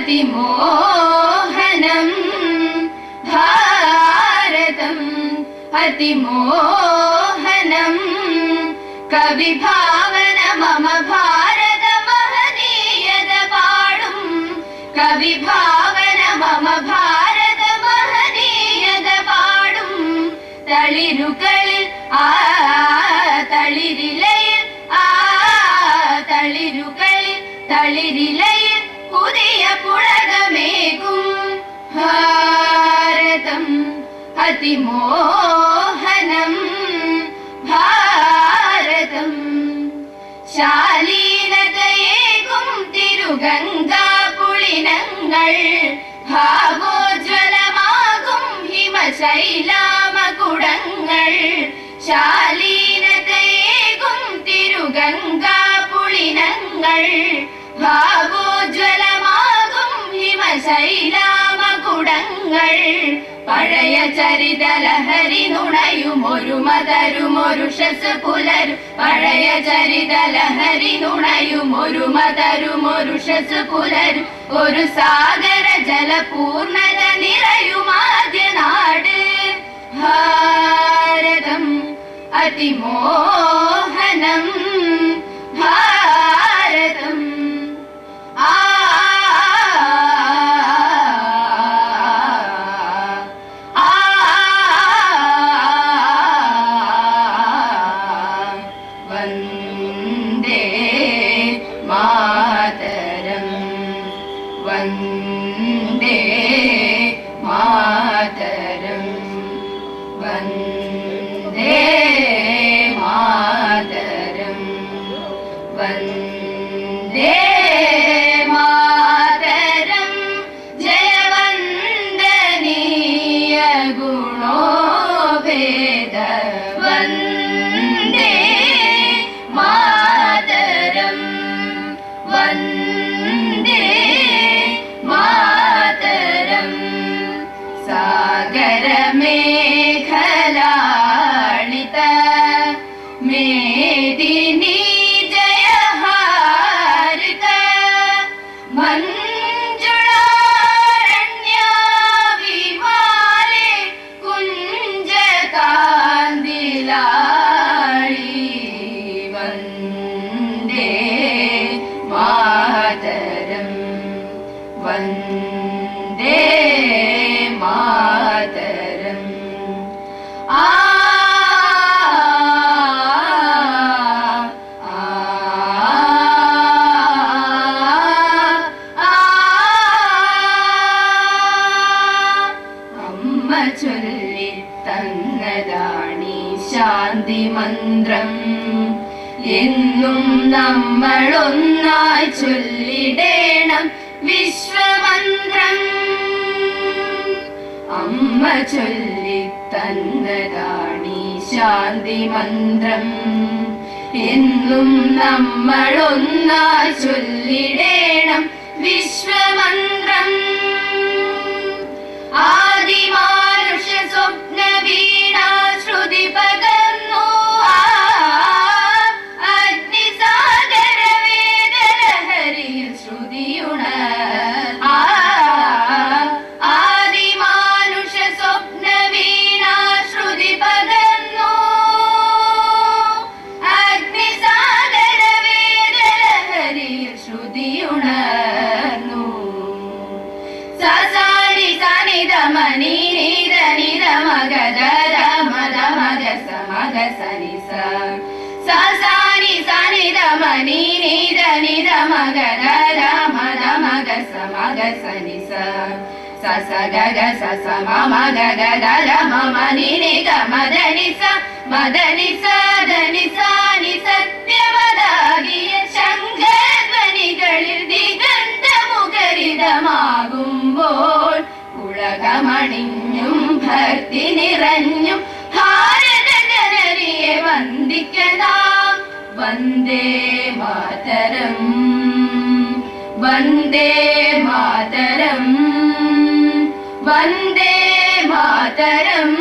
അതിമോഹനം ഭാരതം അതിമോഹനം കവിഭാവന മമ ഭാരത മഹനീയത പാടും കവിഭാവന മമ ഭാരത മഹനീയത പാടും തളിരുകളിൽ തളിരിലയിൽ തളിരുകളിൽ തളിരിലയിൽ പുതിയ പുളകമേകും ഭാരതം അതിമോഹനം ഭാരതം ശാലീനതയേകും തിരുഗംഗാ പുളിനങ്ങൾ ഭാവോജ്വലമാകും ഹിമശൈലാമകുടങ്ങൾ ശാലീനതയേകും തിരുഗംഗാ പുളിനങ്ങൾ ഭാവോജ്വലമാകും ഹിമശൈലാമകുടങ്ങൾ പഴയ ചരിതലഹരി നുണയുമൊരു മതരുമൊരുഷസ് പുലരും പഴയ ചരിതലഹരി നുണയുമൊരു മതരുമൊരുഷസ് പുലരും ഒരു സാഗര ജലപൂർണത നിറയുമാദ്യ നാട് ഭാരതം അതിമോഹനം ഭാരതം വന്ദേ മാതരം വന്ദേ മാതരം വന്ദേ മാതരം വന്ദേ മാതരം ജയവന്ദനീയ ഗുണോപേത വന്ദേ മാതരം വന്ദേ മാതരം സാഗരമേഖലാളിത മേദിനി ജയഹാരിത മഞ്ജുളാരണ്യവിമാലെ കുഞ്ചകാന്തിലാളി വന്ദേ മാതരം വന്ദേ മാതരം അമ്മ ചൊല്ലി തന്നതാണീ ശാന്തി മന്ത്രം എന്നും നമ്മളൊന്നായി ചൊല്ലിടേണം വിശ്വമന്ത്രം അമ്മ ചൊല്ലി തന്നതാണീ ശാന്തി മന്ത്രം എന്നും നമ്മളൊന്നായി ചൊല്ലിടേണം വിശ്വമന്ത്രം ആദിമാനുഷ സ്വപ്ന വീണാ ശ്രുതി പകർന്നു അഗ്നിസാഗര വേദലഹരിയിൽ ശ്രുതിയുണ ആദിമാനുഷ സ്വപ്ന വീണാ ശ്രുതി പകർന്നു അഗ്നിസാഗര വേദലഹരിയിൽ ശ്രുതിയുണർന്നു സസാനി സനിധ മനി നിധ നിധ മഗധ മദ മഗ സമഗ സനി സസാനി സനിധ മനി നിധ നിധ മഗധ മദ മഗ സമഗ സനി സസ ഗഗ സസ മമ ഗഗ ദ മമ നി നി ഗ മദ നി സ ധനി സാനി സത്യമതാകിയ ശങ്കധ്വനികളിൽ ദിഗന്ധമുഖരിതമാകുമ്പോൾ ഉലകമണിഞ്ഞും ഭക്തി നിറഞ്ഞും ഭാരത ജനനിയെ വന്ദിക്കനാം വന്ദേ മാതരം വന്ദേ മാതരം വന്ദേ മാതരം